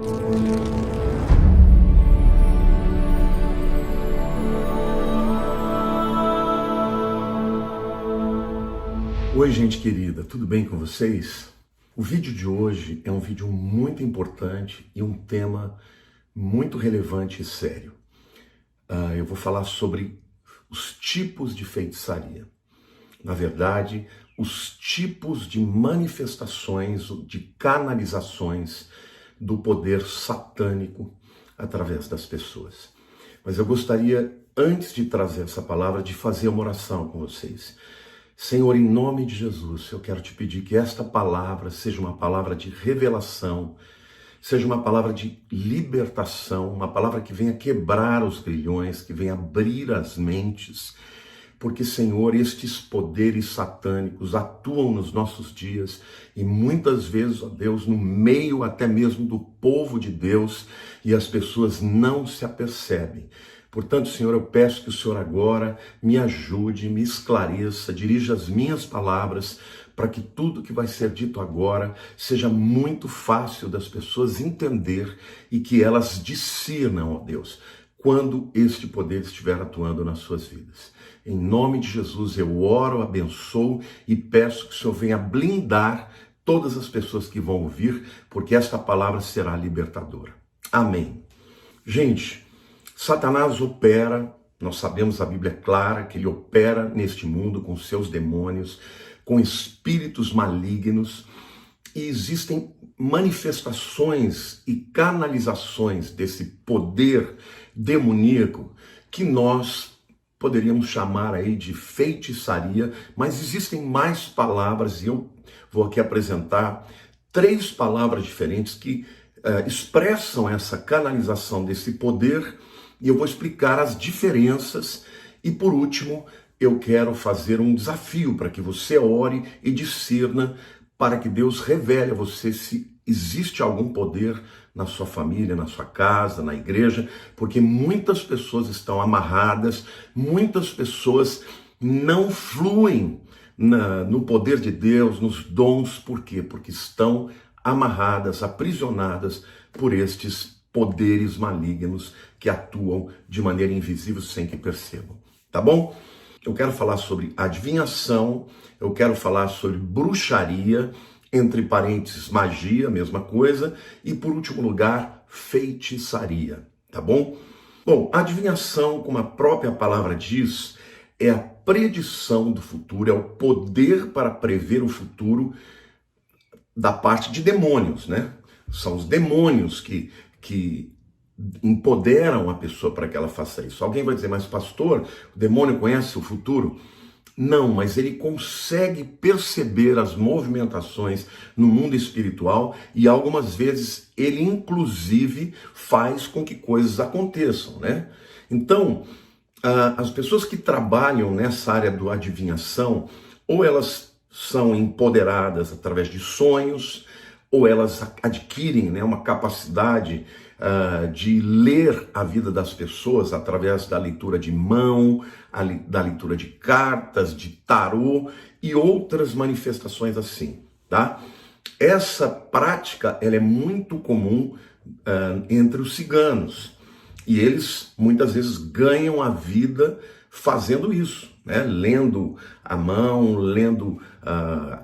Oi, gente querida, tudo bem com vocês? O vídeo de hoje é um vídeo muito importante e um tema muito relevante e sério. Eu vou falar sobre os tipos de feitiçaria. Na verdade, os tipos de manifestações, de canalizações do poder satânico através das pessoas. Mas eu gostaria, antes de trazer essa palavra, de fazer uma oração com vocês. Senhor, em nome de Jesus, eu quero te pedir que esta palavra seja uma palavra de revelação, seja uma palavra de libertação, uma palavra que venha quebrar os grilhões, que venha abrir as mentes, porque, Senhor, estes poderes satânicos atuam nos nossos dias e muitas vezes, ó Deus, no meio até mesmo do povo de Deus, e as pessoas não se apercebem. Portanto, Senhor, eu peço que o Senhor agora me ajude, me esclareça, dirija as minhas palavras para que tudo que vai ser dito agora seja muito fácil das pessoas entender e que elas discernam, ó Deus, quando este poder estiver atuando nas suas vidas. Em nome de Jesus eu oro, abençoo e peço que o Senhor venha blindar todas as pessoas que vão ouvir, porque esta palavra será libertadora. Amém. Gente, Satanás opera, nós sabemos, a Bíblia é clara que ele opera neste mundo com seus demônios, com espíritos malignos, e existem manifestações e canalizações desse poder demoníaco que nós poderíamos chamar aí de feitiçaria, mas existem mais palavras e eu vou aqui apresentar 3 palavras diferentes que expressam essa canalização desse poder. E eu vou explicar as diferenças e, por último, eu quero fazer um desafio para que você ore e discerna, para que Deus revele a você se existe algum poder na sua família, na sua casa, na igreja, porque muitas pessoas estão amarradas, muitas pessoas não fluem no poder de Deus, nos dons. Por quê? Porque estão amarradas, aprisionadas por estes poderes malignos que atuam de maneira invisível sem que percebam, tá bom? Eu quero falar sobre adivinhação, eu quero falar sobre bruxaria, entre parênteses magia, mesma coisa, e por último lugar, feitiçaria, tá bom? Bom, adivinhação, como a própria palavra diz, é a predição do futuro, é o poder para prever o futuro da parte de demônios, né? São os demônios que empoderam a pessoa para que ela faça isso. Alguém vai dizer, mas pastor, o demônio conhece o futuro? Não, mas ele consegue perceber as movimentações no mundo espiritual e algumas vezes ele inclusive faz com que coisas aconteçam, né? Então, as pessoas que trabalham nessa área do adivinhação, ou elas são empoderadas através de sonhos, ou elas adquirem, né, uma capacidade de ler a vida das pessoas através da leitura de mão, da leitura de cartas, de tarô e outras manifestações assim, tá? Essa prática ela é muito comum entre os ciganos e eles muitas vezes ganham a vida fazendo isso, né? Lendo a mão, lendo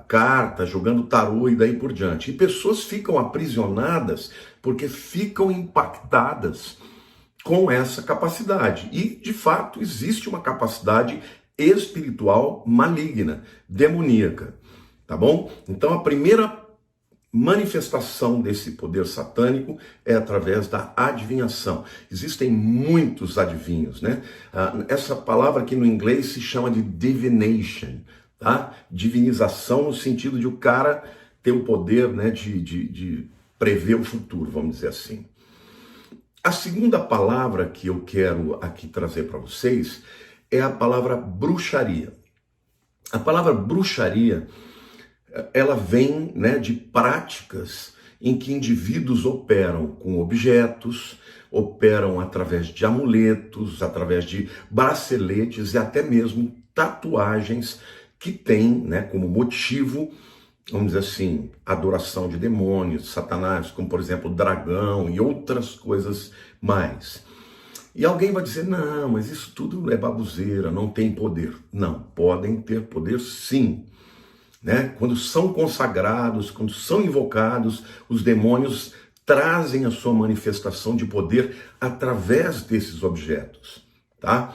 cartas, jogando tarô e daí por diante. E pessoas ficam aprisionadas porque ficam impactadas com essa capacidade. E, de fato, existe uma capacidade espiritual maligna, demoníaca, tá bom? Então, a primeira manifestação desse poder satânico é através da adivinhação. Existem muitos adivinhos, né? Essa palavra aqui no inglês se chama de divination, tá? Divinização no sentido de o cara ter o poder, né, de prever o futuro, vamos dizer assim. A segunda palavra que eu quero aqui trazer para vocês é a palavra bruxaria. A palavra bruxaria, ela vem, né, de práticas em que indivíduos operam com objetos, operam através de amuletos, através de braceletes e até mesmo tatuagens que têm, né, como motivo vamos dizer assim, adoração de demônios, satanás, como por exemplo, dragão e outras coisas mais. E alguém vai dizer, não, mas isso tudo é baboseira, não tem poder. Não, podem ter poder sim. Né? Quando são consagrados, quando são invocados, os demônios trazem a sua manifestação de poder através desses objetos. Tá?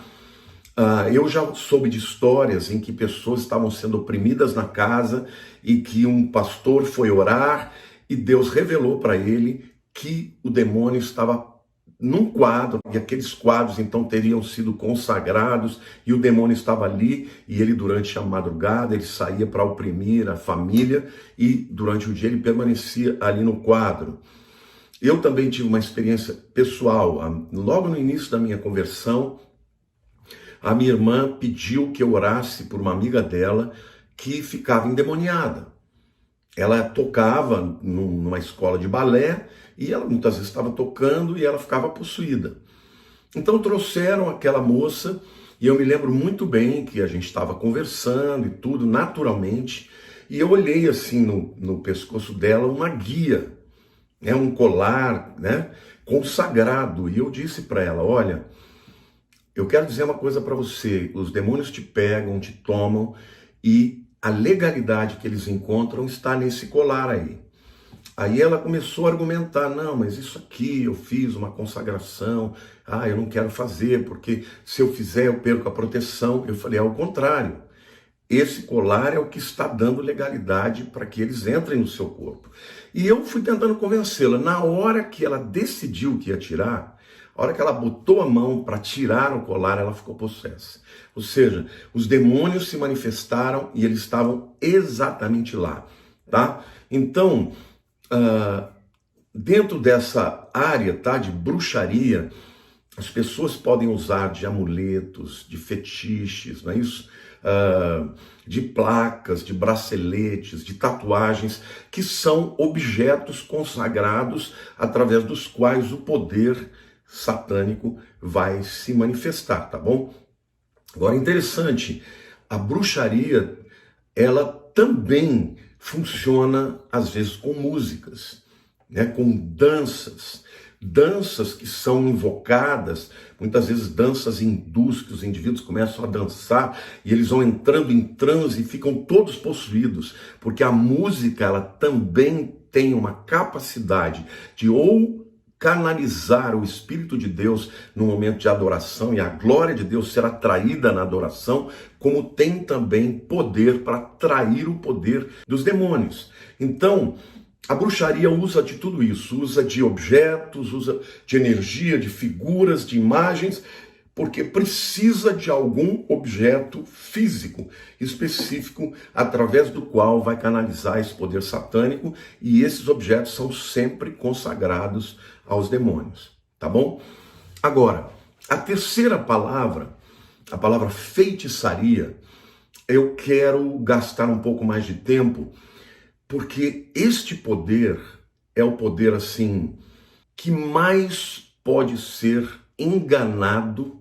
Eu já soube de histórias em que pessoas estavam sendo oprimidas na casa e que um pastor foi orar e Deus revelou para ele que o demônio estava num quadro, e aqueles quadros então teriam sido consagrados, e o demônio estava ali, e ele durante a madrugada, ele saía para oprimir a família, e durante o dia ele permanecia ali no quadro. Eu também tive uma experiência pessoal, logo no início da minha conversão, a minha irmã pediu que eu orasse por uma amiga dela que ficava endemoniada. Ela tocava numa escola de balé, e ela muitas vezes estava tocando e ela ficava possuída. Então trouxeram aquela moça, e eu me lembro muito bem que a gente estava conversando e tudo, naturalmente, e eu olhei assim no pescoço dela uma guia, né, um colar, né, consagrado, e eu disse para ela, olha, eu quero dizer uma coisa para você, os demônios te pegam, te tomam, e a legalidade que eles encontram está nesse colar aí. Aí ela começou a argumentar, não, mas isso aqui eu fiz uma consagração, eu não quero fazer, porque se eu fizer eu perco a proteção. Eu falei, ao contrário, esse colar é o que está dando legalidade para que eles entrem no seu corpo. E eu fui tentando convencê-la, na hora que ela decidiu que ia tirar, a hora que ela botou a mão para tirar o colar, ela ficou possessa. Ou seja, os demônios se manifestaram e eles estavam exatamente lá, tá? Então, dentro dessa área, tá, de bruxaria, as pessoas podem usar de amuletos, de fetiches, não é isso? De placas, de braceletes, de tatuagens, que são objetos consagrados através dos quais o poder satânico vai se manifestar, tá bom? Agora, interessante, a bruxaria, ela também funciona, às vezes, com músicas, né? Com danças que são invocadas, muitas vezes danças hindus, que os indivíduos começam a dançar e eles vão entrando em transe e ficam todos possuídos, porque a música, ela também tem uma capacidade de ou canalizar o Espírito de Deus no momento de adoração e a glória de Deus ser atraída na adoração, como tem também poder para atrair o poder dos demônios. Então, a bruxaria usa de tudo isso, usa de objetos, usa de energia, de figuras, de imagens, porque precisa de algum objeto físico específico através do qual vai canalizar esse poder satânico, e esses objetos são sempre consagrados aos demônios, tá bom? Agora, a terceira palavra, a palavra feitiçaria, eu quero gastar um pouco mais de tempo, porque este poder é o poder, assim, que mais pode ser enganado,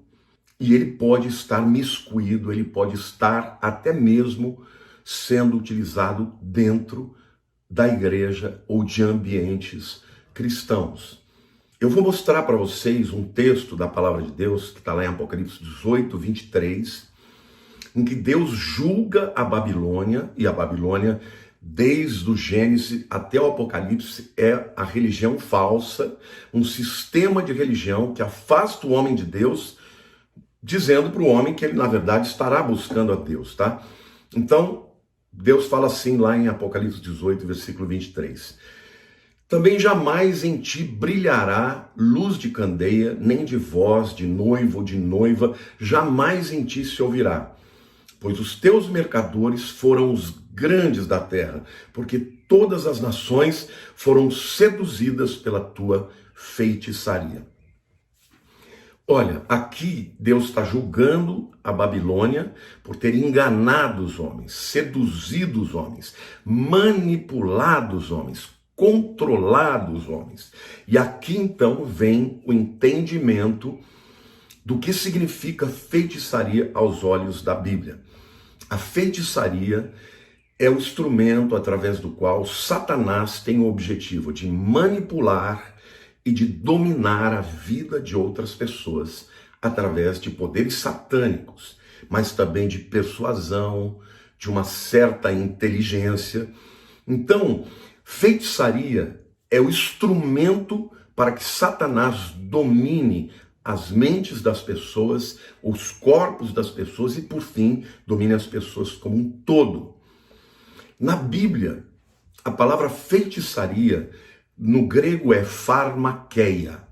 e ele pode estar miscuído, ele pode estar até mesmo sendo utilizado dentro da igreja ou de ambientes cristãos. Eu vou mostrar para vocês um texto da palavra de Deus, que está lá em Apocalipse 18, 23, em que Deus julga a Babilônia, e a Babilônia, desde o Gênesis até o Apocalipse, é a religião falsa, um sistema de religião que afasta o homem de Deus, dizendo para o homem que ele, na verdade, estará buscando a Deus, tá? Então, Deus fala assim lá em Apocalipse 18, versículo 23. Também jamais em ti brilhará luz de candeia, nem de voz de noivo ou de noiva, jamais em ti se ouvirá. Pois os teus mercadores foram os grandes da terra, porque todas as nações foram seduzidas pela tua feitiçaria. Olha, aqui Deus está julgando a Babilônia por ter enganado os homens, seduzido os homens, manipulado os homens, controlado os homens. E aqui então vem o entendimento do que significa feitiçaria aos olhos da Bíblia. A feitiçaria é o instrumento através do qual Satanás tem o objetivo de manipular e de dominar a vida de outras pessoas através de poderes satânicos, mas também de persuasão, de uma certa inteligência. Então, feitiçaria é o instrumento para que Satanás domine as mentes das pessoas, os corpos das pessoas e, por fim, domine as pessoas como um todo. Na Bíblia, a palavra feitiçaria, no grego é pharmakeia.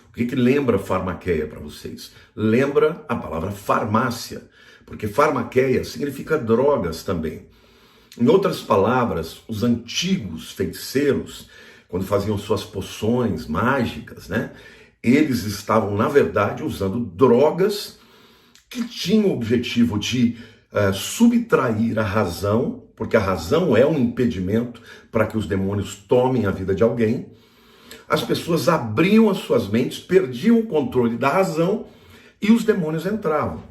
O que lembra pharmakeia para vocês? Lembra a palavra farmácia, porque pharmakeia significa drogas também. Em outras palavras, os antigos feiticeiros, quando faziam suas poções mágicas, né, eles estavam, na verdade, usando drogas que tinham o objetivo de subtrair a razão, porque a razão é um impedimento para que os demônios tomem a vida de alguém. As pessoas abriam as suas mentes, perdiam o controle da razão e os demônios entravam,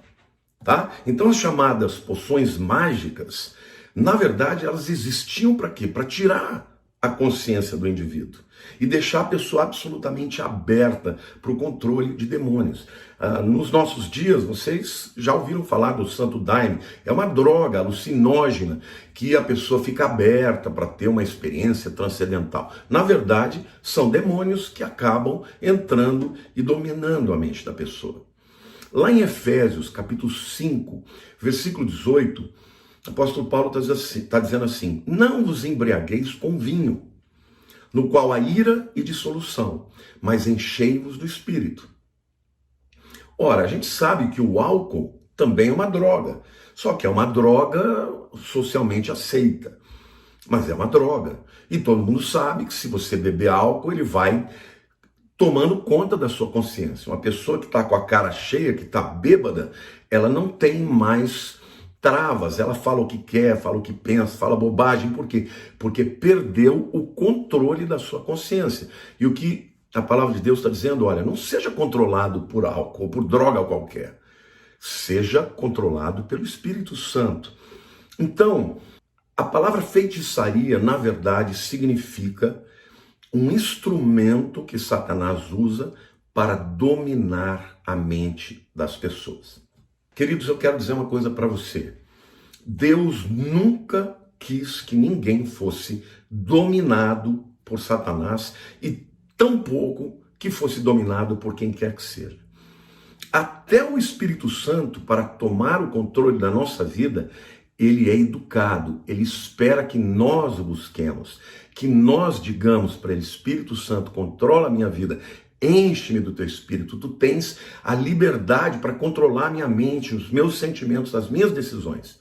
tá? Então as chamadas poções mágicas, na verdade, elas existiam para quê? Para tirar a consciência do indivíduo e deixar a pessoa absolutamente aberta para o controle de demônios. Nos nossos dias, vocês já ouviram falar do Santo Daime, é uma droga alucinógena que a pessoa fica aberta para ter uma experiência transcendental. Na verdade, são demônios que acabam entrando e dominando a mente da pessoa. Lá em Efésios, capítulo 5, versículo 18, o apóstolo Paulo está dizendo assim: não vos embriagueis com vinho, no qual há ira e dissolução, mas enchei-vos do Espírito. Ora, a gente sabe que o álcool também é uma droga, só que é uma droga socialmente aceita, mas é uma droga. E todo mundo sabe que se você beber álcool, ele vai tomando conta da sua consciência. Uma pessoa que está com a cara cheia, que está bêbada, ela não tem mais travas, ela fala o que quer, fala o que pensa, fala bobagem. Por quê? Porque perdeu o controle da sua consciência. E o que a palavra de Deus está dizendo, olha, não seja controlado por álcool ou por droga qualquer. Seja controlado pelo Espírito Santo. Então, a palavra feitiçaria, na verdade, significa um instrumento que Satanás usa para dominar a mente das pessoas. Queridos, eu quero dizer uma coisa para você. Deus nunca quis que ninguém fosse dominado por Satanás e tampouco que fosse dominado por quem quer que seja. Até o Espírito Santo, para tomar o controle da nossa vida, ele é educado, ele espera que nós o busquemos, que nós digamos para ele: Espírito Santo, controla a minha vida, enche-me do teu Espírito, tu tens a liberdade para controlar a minha mente, os meus sentimentos, as minhas decisões.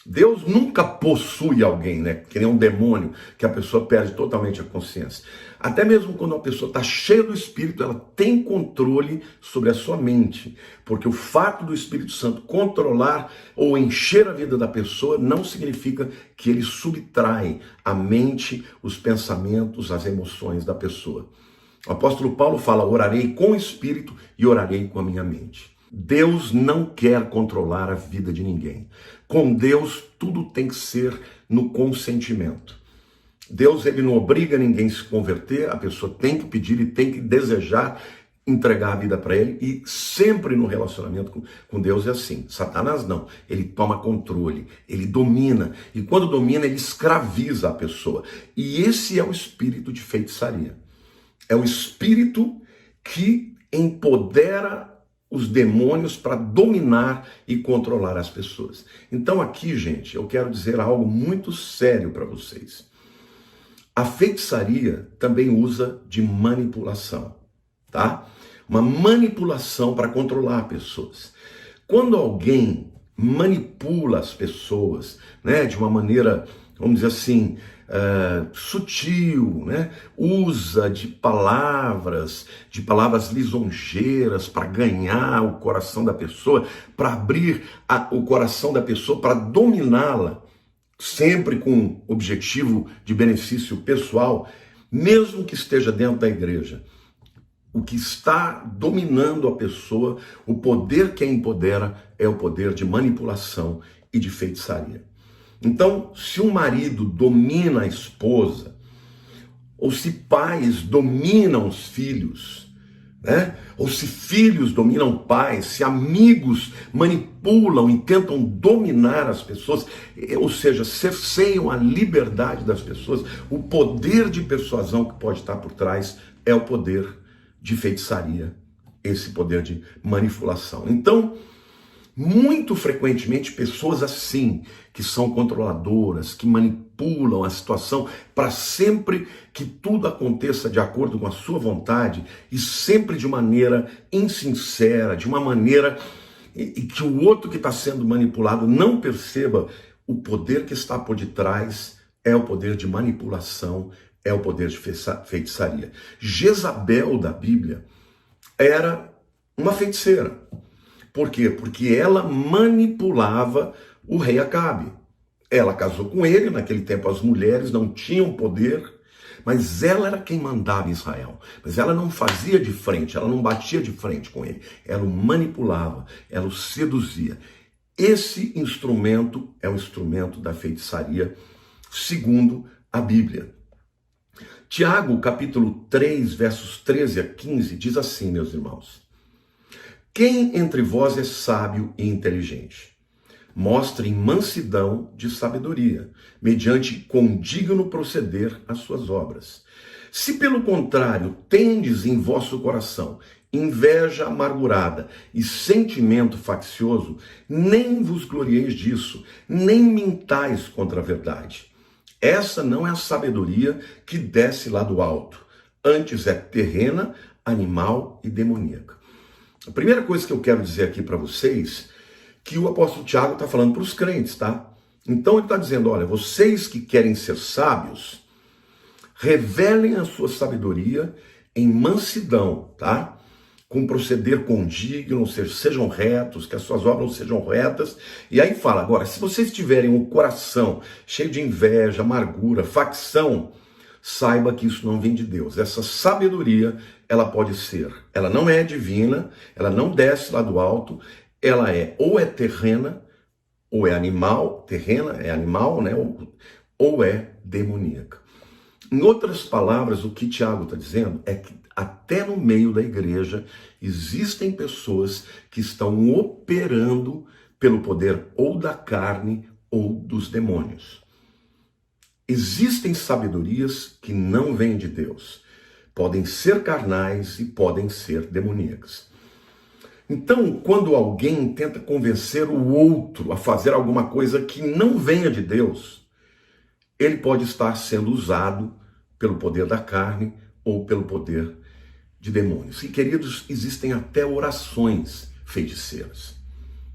Deus nunca possui alguém, né? Que nem um demônio, que a pessoa perde totalmente a consciência. Até mesmo quando a pessoa está cheia do Espírito, ela tem controle sobre a sua mente. Porque o fato do Espírito Santo controlar ou encher a vida da pessoa não significa que ele subtrai a mente, os pensamentos, as emoções da pessoa. O apóstolo Paulo fala: orarei com o Espírito e orarei com a minha mente. Deus não quer controlar a vida de ninguém. Com Deus, tudo tem que ser no consentimento. Deus, ele não obriga ninguém a se converter, a pessoa tem que pedir e tem que desejar entregar a vida para ele, e sempre no relacionamento com Deus é assim. Satanás não, ele toma controle, ele domina, e quando domina, ele escraviza a pessoa. E esse é o espírito de feitiçaria. É o espírito que empodera os demônios para dominar e controlar as pessoas. Então aqui, gente, eu quero dizer algo muito sério para vocês. A feitiçaria também usa de manipulação, tá? Uma manipulação para controlar pessoas. Quando alguém manipula as pessoas, né, de uma maneira, vamos dizer assim, sutil, né? Usa de palavras lisonjeiras para ganhar o coração da pessoa, para abrir o coração da pessoa, para dominá-la, sempre com objetivo de benefício pessoal, mesmo que esteja dentro da igreja. O que está dominando a pessoa, o poder que a empodera, é o poder de manipulação e de feitiçaria. Então, se um marido domina a esposa, ou se pais dominam os filhos, né? Ou se filhos dominam pais, se amigos manipulam e tentam dominar as pessoas, ou seja, cerceiam a liberdade das pessoas, o poder de persuasão que pode estar por trás é o poder de feitiçaria, esse poder de manipulação. Então, muito frequentemente, pessoas assim, que são controladoras, que manipulam a situação para sempre que tudo aconteça de acordo com a sua vontade e sempre de maneira insincera, de uma maneira e que o outro que está sendo manipulado não perceba o poder que está por detrás, é o poder de manipulação, é o poder de feitiçaria. Jezabel da Bíblia era uma feiticeira. Por quê? Porque ela manipulava o rei Acabe. Ela casou com ele, naquele tempo as mulheres não tinham poder, mas ela era quem mandava em Israel. Mas ela não fazia de frente, ela não batia de frente com ele. Ela o manipulava, ela o seduzia. Esse instrumento é o instrumento da feitiçaria, segundo a Bíblia. Tiago, capítulo 3, versos 13 a 15, diz assim, meus irmãos: quem entre vós é sábio e inteligente? Mostre mansidão de sabedoria, mediante condigno proceder às suas obras. Se pelo contrário tendes em vosso coração inveja amargurada e sentimento faccioso, nem vos glorieis disso, nem mintais contra a verdade. Essa não é a sabedoria que desce lá do alto, antes é terrena, animal e demoníaca. A primeira coisa que eu quero dizer aqui para vocês, que o apóstolo Tiago está falando para os crentes, tá? Então ele está dizendo, olha, vocês que querem ser sábios, revelem a sua sabedoria em mansidão, tá? Com proceder condigno, ou seja, sejam retos, que as suas obras sejam retas. E aí fala, agora, se vocês tiverem um coração cheio de inveja, amargura, facção, saiba que isso não vem de Deus. Essa sabedoria, ela pode ser, ela não é divina, ela não desce lá do alto, ela ou é terrena, ou é animal, terrena é animal, né? Ou é demoníaca. Em outras palavras, o que Tiago está dizendo é que até no meio da igreja existem pessoas que estão operando pelo poder ou da carne ou dos demônios. Existem sabedorias que não vêm de Deus. Podem ser carnais e podem ser demoníacas. Então, quando alguém tenta convencer o outro a fazer alguma coisa que não venha de Deus, ele pode estar sendo usado pelo poder da carne ou pelo poder de demônios. E, queridos, existem até orações feiticeiras,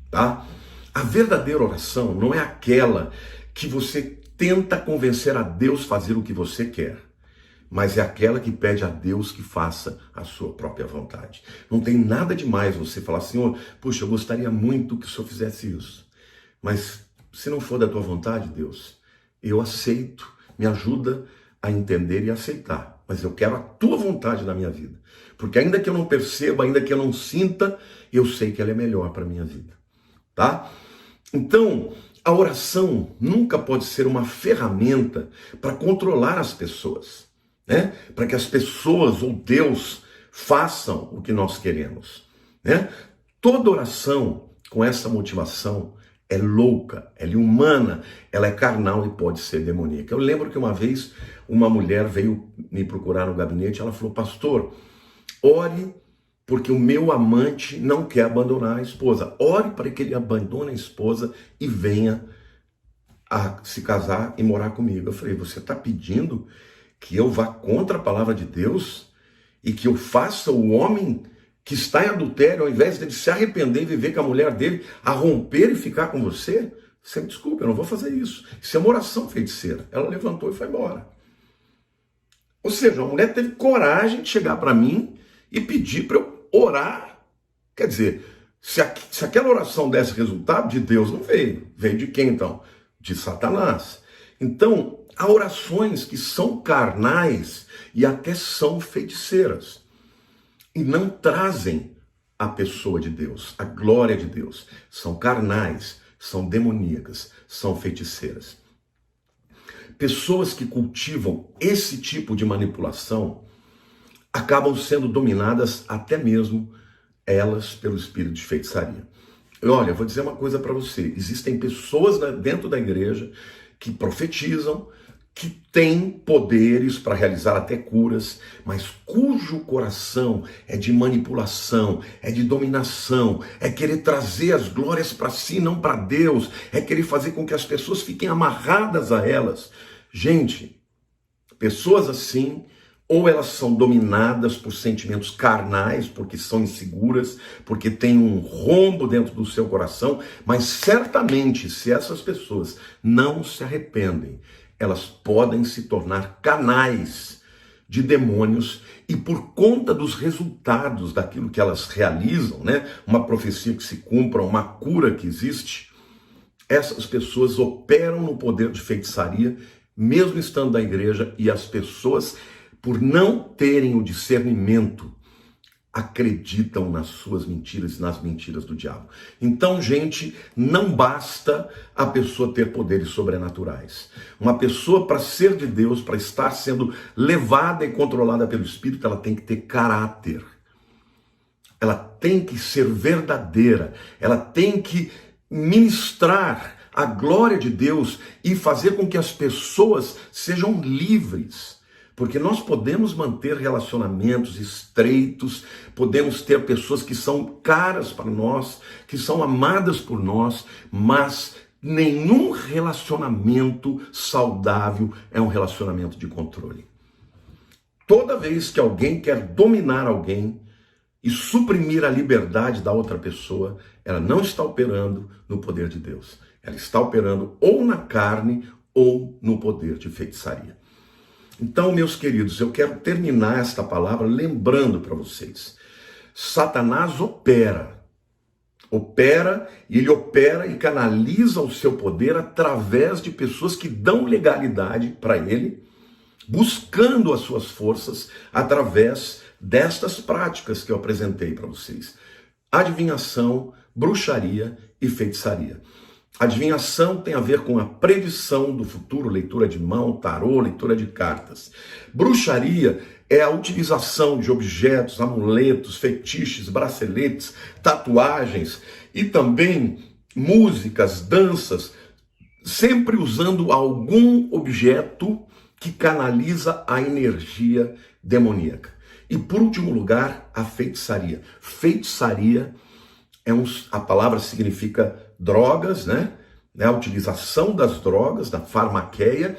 tá? A verdadeira oração não é aquela que você tenta convencer a Deus a fazer o que você quer, mas é aquela que pede a Deus que faça a sua própria vontade. Não tem nada demais você falar, Senhor, puxa, eu gostaria muito que o Senhor fizesse isso, mas se não for da tua vontade, Deus, eu aceito, me ajuda a entender e aceitar, mas eu quero a tua vontade na minha vida, porque ainda que eu não perceba, ainda que eu não sinta, eu sei que ela é melhor para a minha vida, tá? Então, a oração nunca pode ser uma ferramenta para controlar as pessoas, né? Para que as pessoas ou Deus façam o que nós queremos, né? Toda oração com essa motivação é louca, ela é humana, ela é carnal e pode ser demoníaca. Eu lembro que uma vez uma mulher veio me procurar no gabinete, ela falou, pastor, ore porque o meu amante não quer abandonar a esposa. Ore para que ele abandone a esposa e venha a se casar e morar comigo. Eu falei, você está pedindo que eu vá contra a palavra de Deus e que eu faça o homem que está em adultério, ao invés dele se arrepender e viver com a mulher dele, a romper e ficar com você? Você me desculpe, eu não vou fazer isso. Isso é uma oração feiticeira. Ela levantou e foi embora. Ou seja, a mulher teve coragem de chegar para mim e pedir para eu orar. Quer dizer, se aquela oração desse resultado, de Deus não veio. Veio de quem então? De Satanás. Então, há orações que são carnais e até são feiticeiras. E não trazem a pessoa de Deus, a glória de Deus. São carnais, são demoníacas, são feiticeiras. Pessoas que cultivam esse tipo de manipulação acabam sendo dominadas até mesmo elas pelo espírito de feitiçaria. Olha, vou dizer uma coisa para você, existem pessoas dentro da igreja que profetizam, que têm poderes para realizar até curas, mas cujo coração é de manipulação, é de dominação, é querer trazer as glórias para si, não para Deus, é querer fazer com que as pessoas fiquem amarradas a elas. Gente, pessoas assim, ou elas são dominadas por sentimentos carnais, porque são inseguras, porque tem um rombo dentro do seu coração, mas certamente, se essas pessoas não se arrependem, elas podem se tornar canais de demônios e por conta dos resultados daquilo que elas realizam, né? Uma profecia que se cumpra, uma cura que existe, essas pessoas operam no poder de feitiçaria, mesmo estando na igreja, e as pessoas, por não terem o discernimento, acreditam nas suas mentiras e nas mentiras do diabo. Então, gente, não basta a pessoa ter poderes sobrenaturais. Uma pessoa, para ser de Deus, para estar sendo levada e controlada pelo Espírito, ela tem que ter caráter. Ela tem que ser verdadeira. Ela tem que ministrar a glória de Deus e fazer com que as pessoas sejam livres. Porque nós podemos manter relacionamentos estreitos, podemos ter pessoas que são caras para nós, que são amadas por nós, mas nenhum relacionamento saudável é um relacionamento de controle. Toda vez que alguém quer dominar alguém e suprimir a liberdade da outra pessoa, ela não está operando no poder de Deus. Ela está operando ou na carne ou no poder de feitiçaria. Então, meus queridos, eu quero terminar esta palavra lembrando para vocês. Satanás opera e ele opera e canaliza o seu poder através de pessoas que dão legalidade para ele, buscando as suas forças através destas práticas que eu apresentei para vocês. Adivinhação, bruxaria e feitiçaria. Adivinhação tem a ver com a predição do futuro, leitura de mão, tarô, leitura de cartas. Bruxaria é a utilização de objetos, amuletos, fetiches, braceletes, tatuagens e também músicas, danças, sempre usando algum objeto que canaliza a energia demoníaca. E por último lugar, a feitiçaria. Feitiçaria a palavra significa drogas, né? A utilização das drogas, da farmaqueia,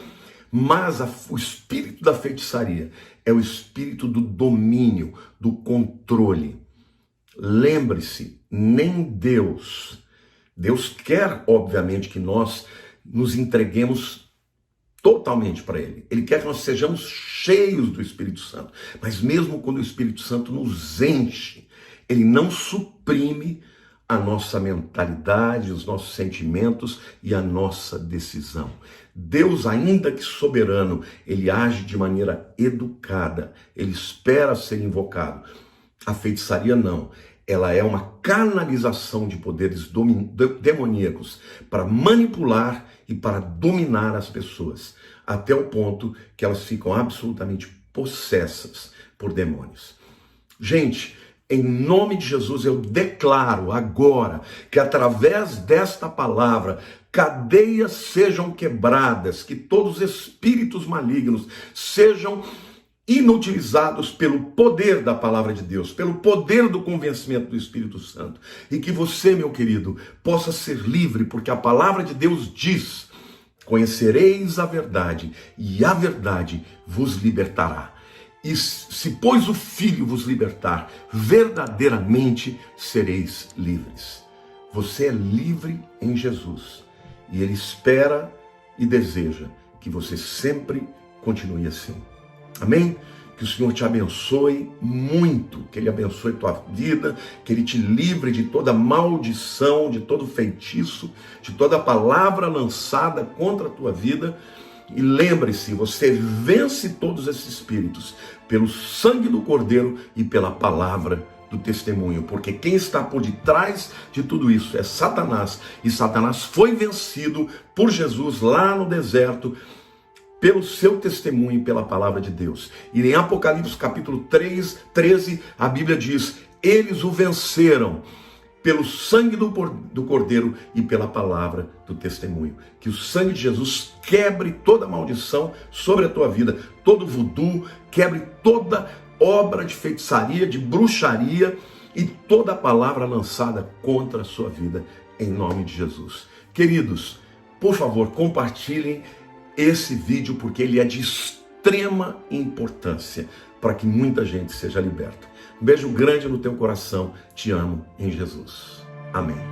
mas o espírito da feitiçaria é o espírito do domínio, do controle. Lembre-se, nem Deus quer, obviamente, que nós nos entreguemos totalmente para Ele. Ele quer que nós sejamos cheios do Espírito Santo. Mas mesmo quando o Espírito Santo nos enche, Ele não suprime a nossa mentalidade, os nossos sentimentos e a nossa decisão. Deus, ainda que soberano, Ele age de maneira educada. Ele espera ser invocado. A feitiçaria não. Ela é uma canalização de poderes demoníacos para manipular e para dominar as pessoas, até o ponto que elas ficam absolutamente possessas por demônios. Gente, em nome de Jesus, eu declaro agora que através desta palavra, cadeias sejam quebradas, que todos os espíritos malignos sejam inutilizados pelo poder da palavra de Deus, pelo poder do convencimento do Espírito Santo. E que você, meu querido, possa ser livre, porque a palavra de Deus diz: conhecereis a verdade, e a verdade vos libertará. E se, pois, o Filho vos libertar, verdadeiramente sereis livres. Você é livre em Jesus. E Ele espera e deseja que você sempre continue assim. Amém? Que o Senhor te abençoe muito, que Ele abençoe tua vida, que Ele te livre de toda maldição, de todo feitiço, de toda palavra lançada contra a tua vida. E lembre-se, você vence todos esses espíritos pelo sangue do Cordeiro e pela palavra do testemunho, porque quem está por detrás de tudo isso é Satanás, e Satanás foi vencido por Jesus lá no deserto, pelo seu testemunho e pela palavra de Deus. E em Apocalipse capítulo 13, a Bíblia diz: eles o venceram pelo sangue do Cordeiro e pela palavra do testemunho. Que o sangue de Jesus quebre toda maldição sobre a tua vida, todo voodoo, quebre toda obra de feitiçaria, de bruxaria e toda palavra lançada contra a sua vida, em nome de Jesus. Queridos, por favor, compartilhem esse vídeo, porque ele é de extrema importância para que muita gente seja liberta. Um beijo grande no teu coração. Te amo em Jesus. Amém.